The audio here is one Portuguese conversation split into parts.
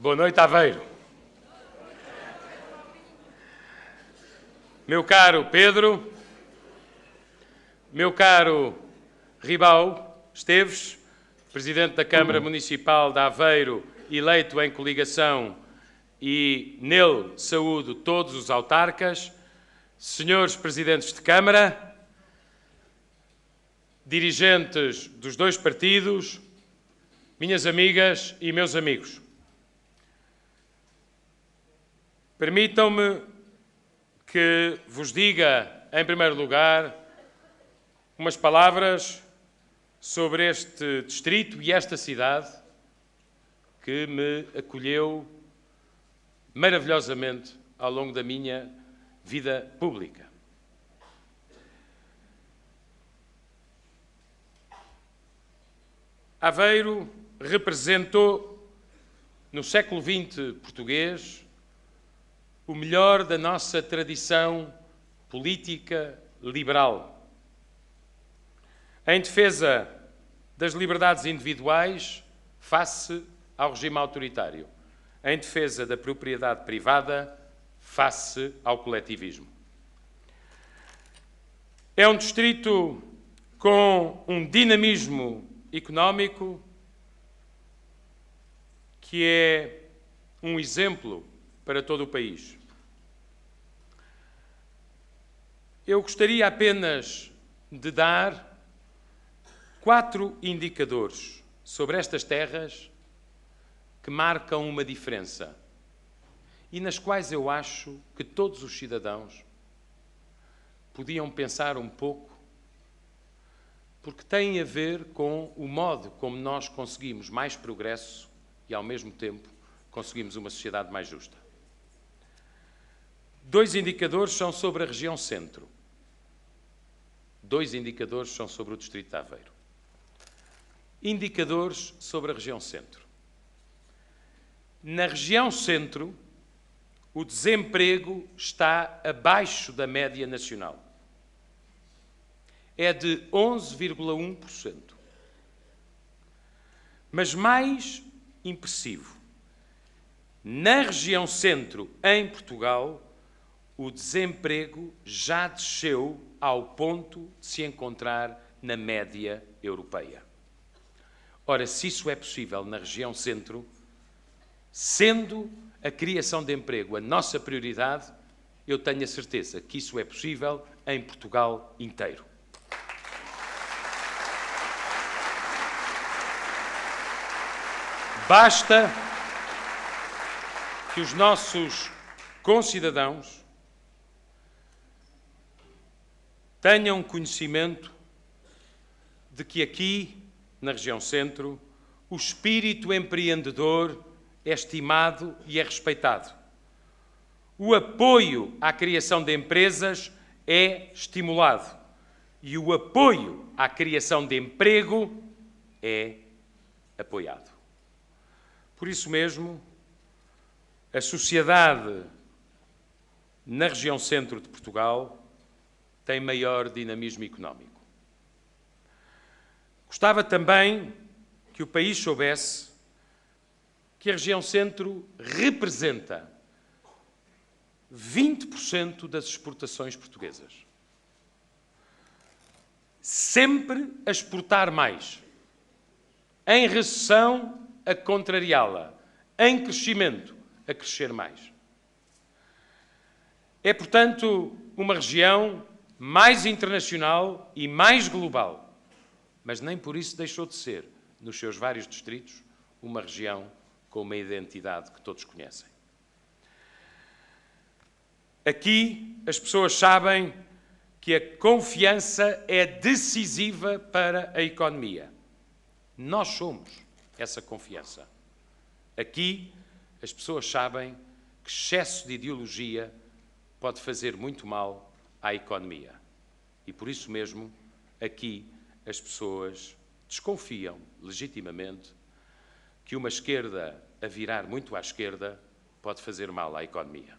Boa noite, Aveiro. Meu caro Pedro, meu caro Ribau Esteves, Presidente da Câmara Municipal de Aveiro, eleito em coligação, e nele saúdo todos os autarcas, senhores Presidentes de Câmara, dirigentes dos dois partidos, minhas amigas e meus amigos. Permitam-me que vos diga, em primeiro lugar, umas palavras sobre este distrito e esta cidade que me acolheu maravilhosamente ao longo da minha vida pública. Aveiro representou, no século XX português, o melhor da nossa tradição política liberal. Em defesa das liberdades individuais face ao regime autoritário. Em defesa da propriedade privada face ao coletivismo. É um distrito com um dinamismo económico que é um exemplo para todo o país. Eu gostaria apenas de dar 4 indicadores sobre estas terras que marcam uma diferença e nas quais eu acho que todos os cidadãos podiam pensar um pouco, porque têm a ver com o modo como nós conseguimos mais progresso e, ao mesmo tempo, conseguimos uma sociedade mais justa. 2 indicadores são sobre a região centro. 2 indicadores são sobre o distrito de Aveiro. Indicadores sobre a região centro. Na região centro, o desemprego está abaixo da média nacional. É de 11,1%. Mas mais impressivo, na região centro, em Portugal, o desemprego já desceu ao ponto de se encontrar na média europeia. Ora, se isso é possível na região centro, sendo a criação de emprego a nossa prioridade, eu tenho a certeza que isso é possível em Portugal inteiro. Basta que os nossos concidadãos tenham conhecimento de que aqui, na região centro, o espírito empreendedor é estimado e é respeitado. O apoio à criação de empresas é estimulado e o apoio à criação de emprego é apoiado. Por isso mesmo, a sociedade na região centro de Portugal tem maior dinamismo económico. Gostava também que o país soubesse que a região centro representa 20% das exportações portuguesas. Sempre a exportar mais. Em recessão, a contrariá-la. Em crescimento, a crescer mais. É, portanto, uma região mais internacional e mais global, mas nem por isso deixou de ser, nos seus vários distritos, uma região com uma identidade que todos conhecem. Aqui, as pessoas sabem que a confiança é decisiva para a economia. Nós somos essa confiança. Aqui, as pessoas sabem que excesso de ideologia pode fazer muito mal à economia. E por isso mesmo, aqui, as pessoas desconfiam, legitimamente, que uma esquerda a virar muito à esquerda pode fazer mal à economia.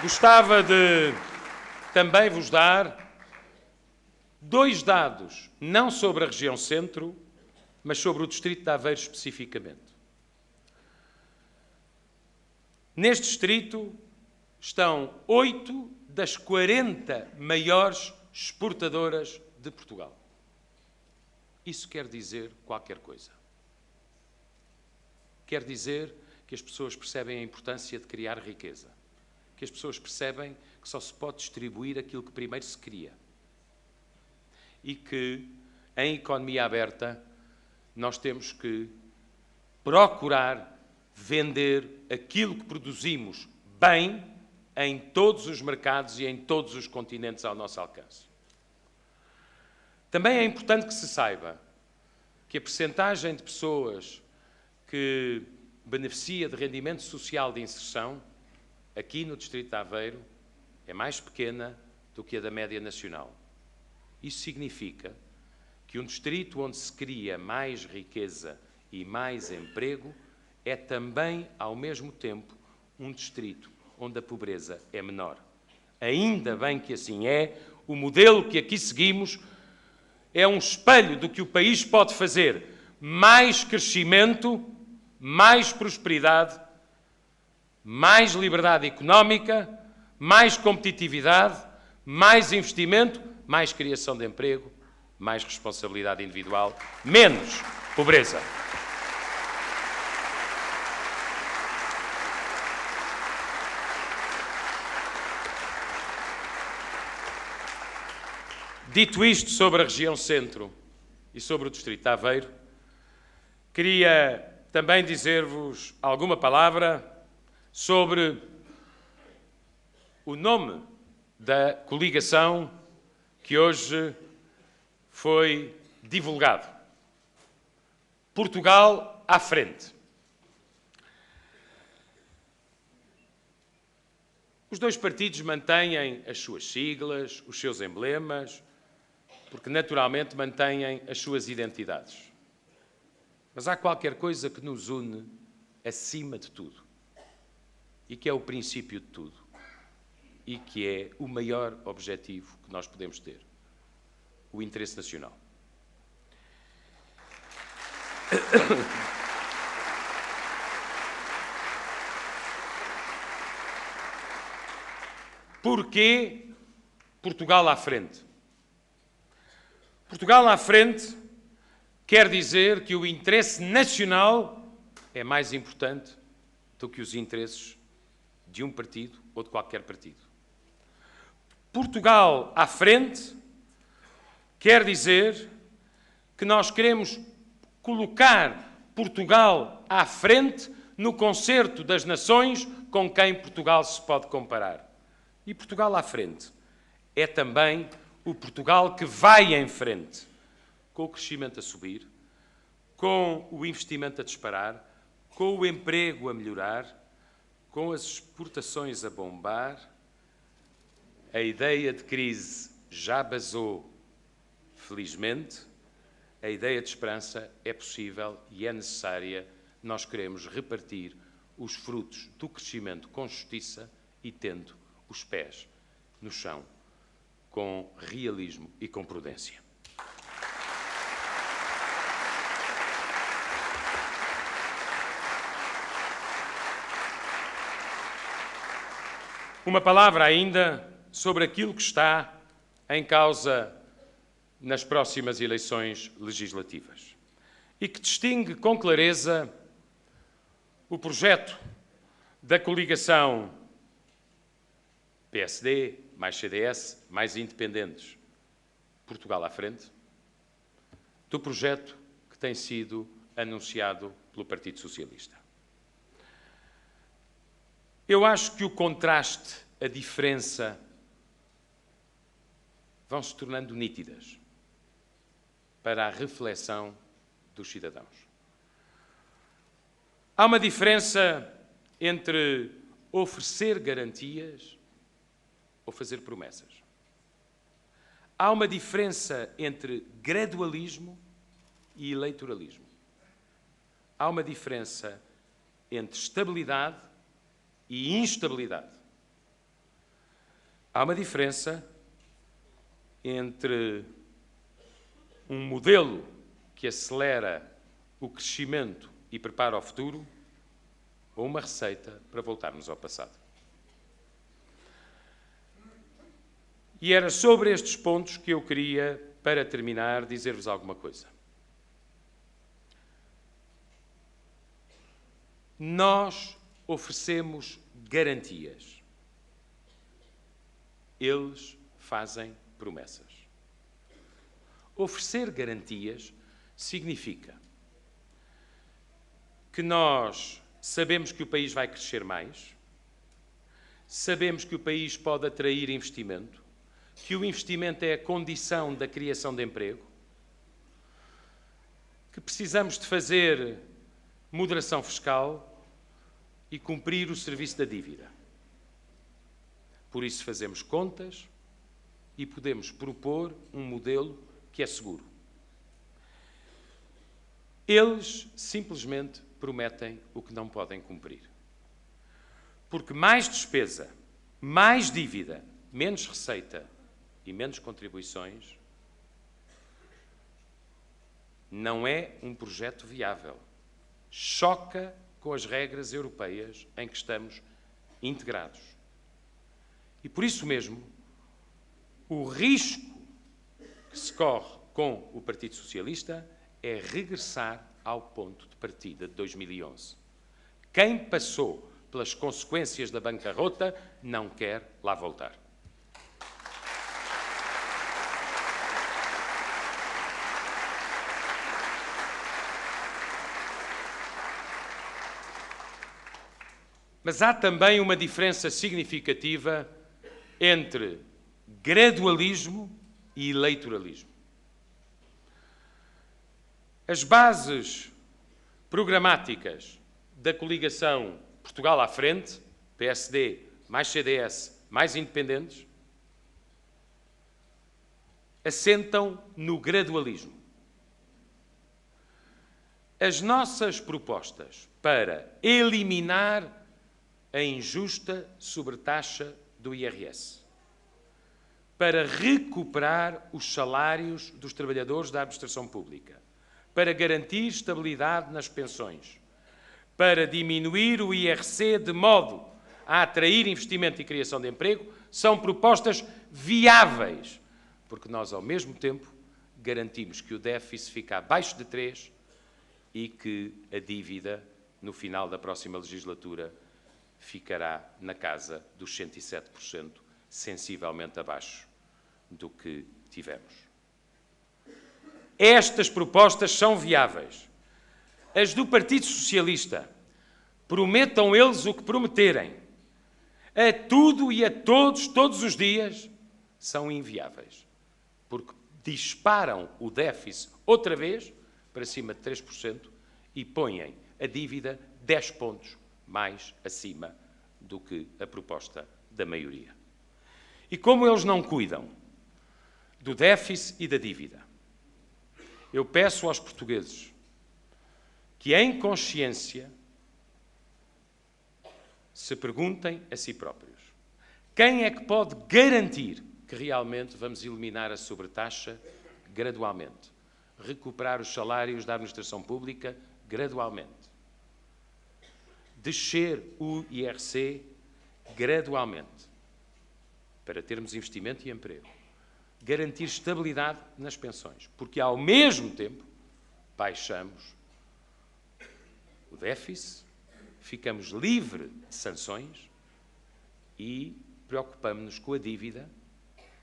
Gostava de também vos dar Dois dados, não sobre a região centro, mas sobre o distrito de Aveiro especificamente. Neste distrito estão 8 das 40 maiores exportadoras de Portugal. Isso quer dizer qualquer coisa. Quer dizer que as pessoas percebem a importância de criar riqueza, que as pessoas percebem que só se pode distribuir aquilo que primeiro se cria e que, em economia aberta, nós temos que procurar vender aquilo que produzimos bem em todos os mercados e em todos os continentes ao nosso alcance. Também é importante que se saiba que a percentagem de pessoas que beneficia de rendimento social de inserção, aqui no distrito de Aveiro, é mais pequena do que a da média nacional. Isso significa que um distrito onde se cria mais riqueza e mais emprego é também, ao mesmo tempo, um distrito onde a pobreza é menor. Ainda bem que assim é, o modelo que aqui seguimos é um espelho do que o país pode fazer. Mais crescimento, mais prosperidade, mais liberdade económica, mais competitividade, mais investimento, mais criação de emprego, mais responsabilidade individual, menos pobreza. Dito isto sobre a região centro e sobre o distrito de Aveiro, queria também dizer-vos alguma palavra sobre o nome da coligação que hoje foi divulgado. Portugal à frente. Os dois partidos mantêm as suas siglas, os seus emblemas, porque naturalmente mantêm as suas identidades. Mas há qualquer coisa que nos une acima de tudo, e que é o princípio de tudo, e que é o maior objetivo que nós podemos ter: o interesse nacional. Porquê Portugal à frente? Portugal à frente quer dizer que o interesse nacional é mais importante do que os interesses de um partido ou de qualquer partido. Portugal à frente quer dizer que nós queremos colocar Portugal à frente no concerto das nações com quem Portugal se pode comparar. E Portugal à frente é também o Portugal que vai em frente, com o crescimento a subir, com o investimento a disparar, com o emprego a melhorar, com as exportações a bombar. A ideia de crise já basou, felizmente. A ideia de esperança é possível e é necessária. Nós queremos repartir os frutos do crescimento com justiça e tendo os pés no chão, com realismo e com prudência. Uma palavra ainda sobre aquilo que está em causa nas próximas eleições legislativas e que distingue com clareza o projeto da coligação PSD, mais CDS, mais independentes, Portugal à frente, do projeto que tem sido anunciado pelo Partido Socialista. Eu acho que o contraste, a diferença, vão se tornando nítidas para a reflexão dos cidadãos. Há uma diferença entre oferecer garantias ou fazer promessas. Há uma diferença entre gradualismo e eleitoralismo. Há uma diferença entre estabilidade e instabilidade. Há uma diferença entre um modelo que acelera o crescimento e prepara o futuro, ou uma receita para voltarmos ao passado. E era sobre estes pontos que eu queria, para terminar, dizer-vos alguma coisa. Nós oferecemos garantias. Eles fazem promessas. Oferecer garantias significa que nós sabemos que o país vai crescer mais, sabemos que o país pode atrair investimento, que o investimento é a condição da criação de emprego, que precisamos de fazer moderação fiscal e cumprir o serviço da dívida. Por isso fazemos contas e podemos propor um modelo que é seguro. Eles simplesmente prometem o que não podem cumprir. Porque mais despesa, mais dívida, menos receita e menos contribuições não é um projeto viável. Choca com as regras europeias em que estamos integrados. E por isso mesmo, o risco que se corre com o Partido Socialista é regressar ao ponto de partida de 2011. Quem passou pelas consequências da bancarrota não quer lá voltar. Mas há também uma diferença significativa entre gradualismo e eleitoralismo. As bases programáticas da coligação Portugal à Frente, PSD mais CDS mais independentes, assentam no gradualismo. As nossas propostas para eliminar a injusta sobretaxa do IRS, para recuperar os salários dos trabalhadores da administração pública, para garantir estabilidade nas pensões, para diminuir o IRC de modo a atrair investimento e criação de emprego, são propostas viáveis, porque nós, ao mesmo tempo, garantimos que o déficit fica abaixo de 3 e que a dívida, no final da próxima legislatura, ficará na casa dos 107%, sensivelmente abaixo do que tivemos. Estas propostas são viáveis. As do Partido Socialista, prometam eles o que prometerem, a tudo e a todos, todos os dias, são inviáveis, porque disparam o déficit outra vez para cima de 3% e põem a dívida 10 pontos mais acima do que a proposta da maioria. E como eles não cuidam do déficit e da dívida, eu peço aos portugueses que, em consciência, se perguntem a si próprios: quem é que pode garantir que realmente vamos eliminar a sobretaxa gradualmente, recuperar os salários da administração pública gradualmente, descer o IRC gradualmente, para termos investimento e emprego, garantir estabilidade nas pensões, porque ao mesmo tempo baixamos o déficit, ficamos livres de sanções e preocupamos-nos com a dívida,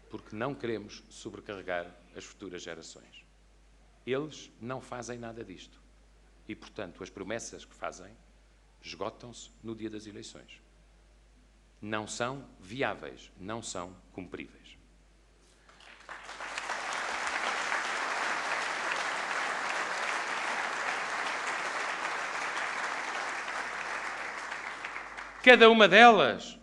porque não queremos sobrecarregar as futuras gerações. Eles não fazem nada disto e, portanto, as promessas que fazem esgotam-se no dia das eleições. Não são viáveis, não são cumpríveis. Cada uma delas,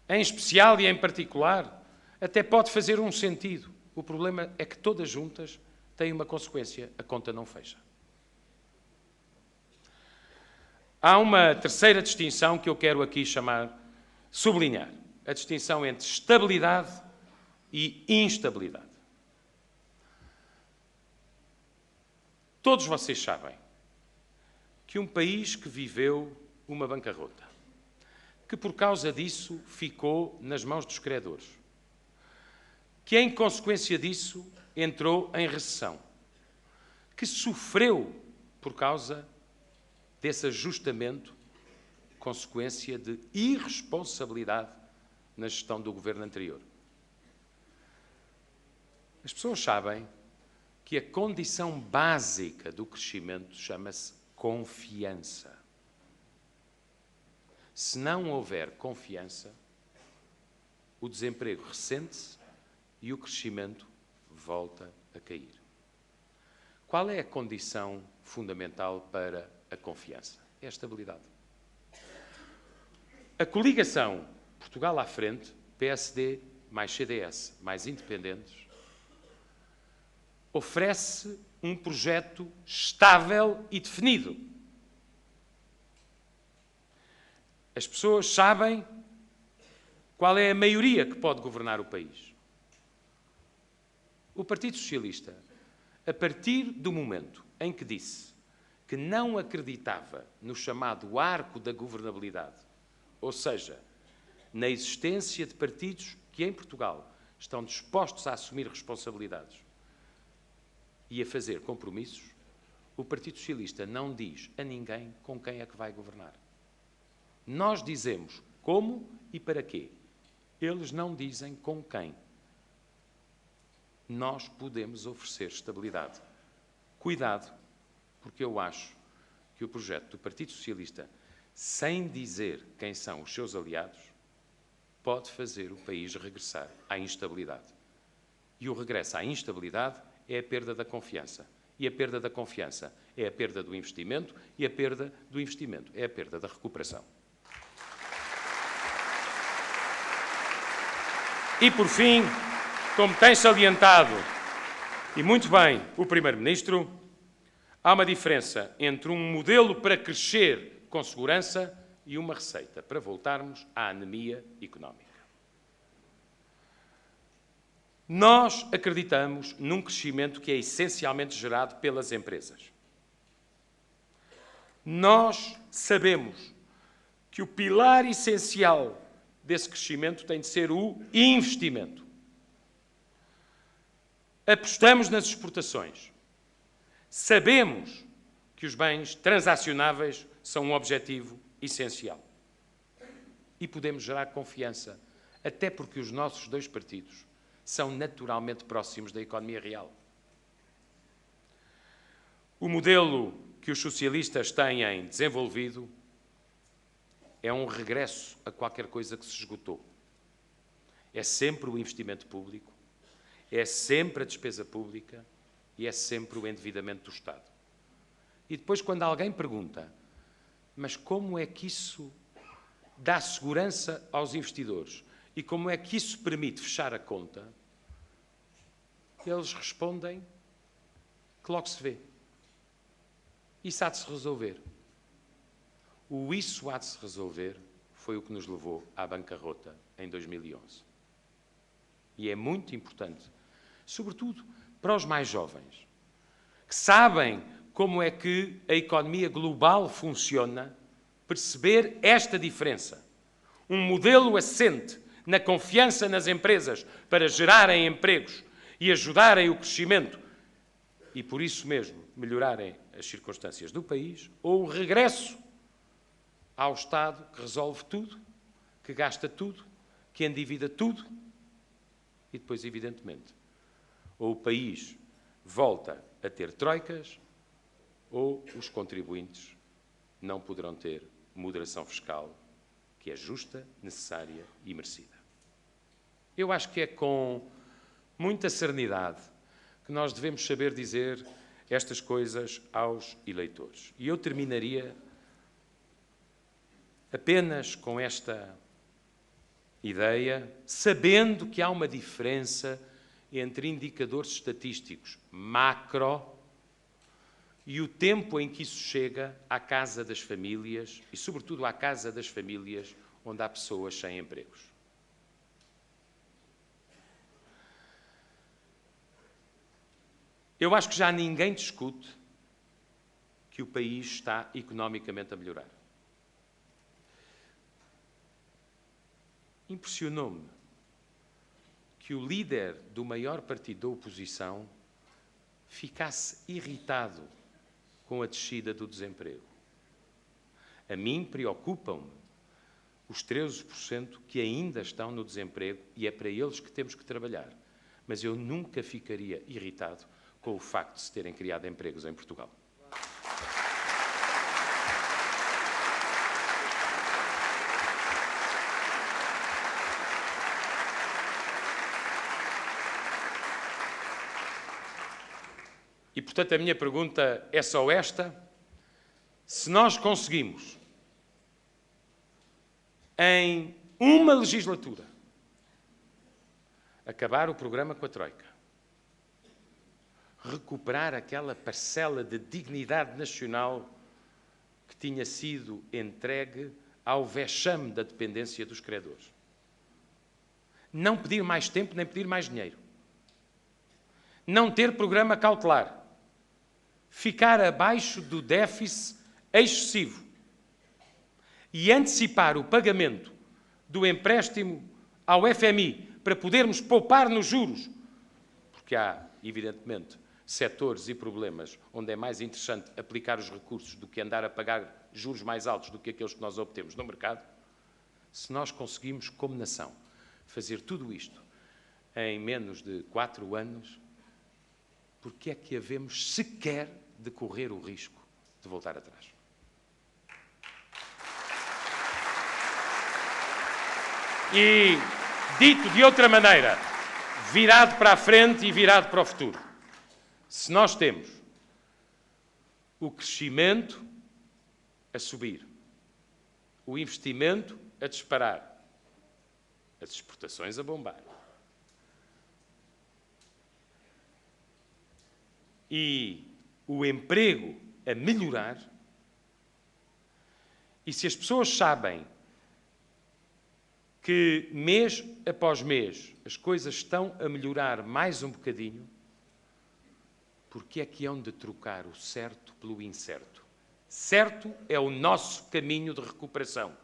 em especial e em particular, até pode fazer um sentido. O problema é que todas juntas têm uma consequência: a conta não fecha. Há uma terceira distinção que eu quero aqui sublinhar. A distinção entre estabilidade e instabilidade. Todos vocês sabem que um país que viveu uma bancarrota, que por causa disso ficou nas mãos dos credores, que em consequência disso entrou em recessão, que sofreu por causa desse ajustamento, consequência de irresponsabilidade na gestão do governo anterior. As pessoas sabem que a condição básica do crescimento chama-se confiança. Se não houver confiança, o desemprego ressente-se e o crescimento volta a cair. Qual é a condição fundamental para a confiança? É a estabilidade. A coligação Portugal à frente, PSD mais CDS mais independentes, oferece um projeto estável e definido. As pessoas sabem qual é a maioria que pode governar o país. O Partido Socialista, a partir do momento em que disse que não acreditava no chamado arco da governabilidade, ou seja, na existência de partidos que em Portugal estão dispostos a assumir responsabilidades e a fazer compromissos, o Partido Socialista não diz a ninguém com quem é que vai governar. Nós dizemos como e para quê. Eles não dizem com quem. Nós podemos oferecer estabilidade. Cuidado, porque eu acho que o projeto do Partido Socialista, sem dizer quem são os seus aliados, pode fazer o país regressar à instabilidade. E o regresso à instabilidade é a perda da confiança. E a perda da confiança é a perda do investimento, e a perda do investimento é a perda da recuperação. E, por fim, como tem salientado, e muito bem, o Primeiro-Ministro, há uma diferença entre um modelo para crescer com segurança e uma receita para voltarmos à anemia económica. Nós acreditamos num crescimento que é essencialmente gerado pelas empresas. Nós sabemos que o pilar essencial desse crescimento tem de ser o investimento. Apostamos nas exportações. Sabemos que os bens transacionáveis são um objetivo essencial. E podemos gerar confiança, até porque os nossos dois partidos são naturalmente próximos da economia real. O modelo que os socialistas têm desenvolvido é um regresso a qualquer coisa que se esgotou. É sempre o investimento público, é sempre a despesa pública e é sempre o endividamento do Estado. E depois, quando alguém pergunta, mas como é que isso dá segurança aos investidores e como é que isso permite fechar a conta, eles respondem que logo se vê. Isso há de se resolver. O isso há de se resolver foi o que nos levou à bancarrota em 2011. E é muito importante, sobretudo para os mais jovens, que sabem como é que a economia global funciona, perceber esta diferença. Um modelo assente na confiança nas empresas para gerarem empregos e ajudarem o crescimento e, por isso mesmo, melhorarem as circunstâncias do país, ou o regresso ao Estado que resolve tudo, que gasta tudo, que endivida tudo e depois, evidentemente, ou o país volta a ter troicas ou os contribuintes não poderão ter moderação fiscal que é justa, necessária e merecida. Eu acho que é com muita serenidade que nós devemos saber dizer estas coisas aos eleitores. E eu terminaria apenas com esta ideia, sabendo que há uma diferença entre indicadores estatísticos macro e o tempo em que isso chega à casa das famílias e, sobretudo, à casa das famílias onde há pessoas sem empregos. Eu acho que já ninguém discute que o país está economicamente a melhorar. Impressionou-me que o líder do maior partido da oposição ficasse irritado com a descida do desemprego. A mim preocupam-me os 13% que ainda estão no desemprego e é para eles que temos que trabalhar. Mas eu nunca ficaria irritado com o facto de se terem criado empregos em Portugal. E, portanto, a minha pergunta é só esta: se nós conseguimos, em uma legislatura, acabar o programa com a Troika, recuperar aquela parcela de dignidade nacional que tinha sido entregue ao vexame da dependência dos credores, não pedir mais tempo nem pedir mais dinheiro, não ter programa cautelar, ficar abaixo do déficit excessivo e antecipar o pagamento do empréstimo ao FMI para podermos poupar nos juros, porque há, evidentemente, setores e problemas onde é mais interessante aplicar os recursos do que andar a pagar juros mais altos do que aqueles que nós obtemos no mercado. Se nós conseguimos, como nação, fazer tudo isto em menos de 4 anos, por que é que havemos sequer de correr o risco de voltar atrás? E, dito de outra maneira, virado para a frente e virado para o futuro, se nós temos o crescimento a subir, o investimento a disparar, as exportações a bombar, e o emprego a melhorar, e se as pessoas sabem que mês após mês as coisas estão a melhorar mais um bocadinho, porque é que hão de trocar o certo pelo incerto? Certo é o nosso caminho de recuperação.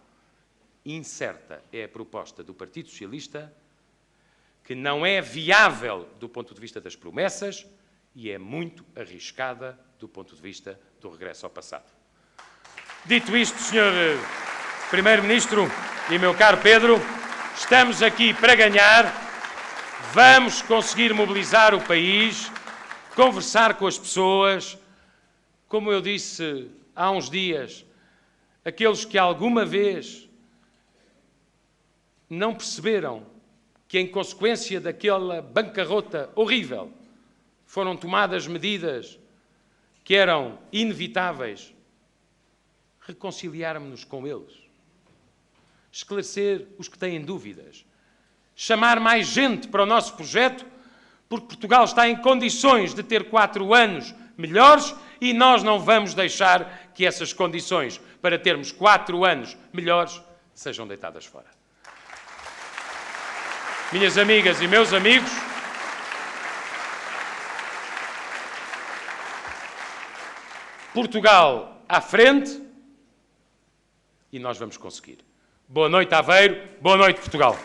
Incerta é a proposta do Partido Socialista, que não é viável do ponto de vista das promessas e é muito arriscada do ponto de vista do regresso ao passado. Dito isto, Sr. Primeiro-Ministro e meu caro Pedro, estamos aqui para ganhar, vamos conseguir mobilizar o país, conversar com as pessoas. Como eu disse há uns dias, aqueles que alguma vez não perceberam que, em consequência daquela bancarrota horrível, foram tomadas medidas que eram inevitáveis, reconciliarmos-nos com eles, esclarecer os que têm dúvidas, chamar mais gente para o nosso projeto, porque Portugal está em condições de ter 4 anos melhores e nós não vamos deixar que essas condições para termos 4 anos melhores sejam deitadas fora. Minhas amigas e meus amigos, Portugal à frente e nós vamos conseguir. Boa noite, Aveiro. Boa noite, Portugal.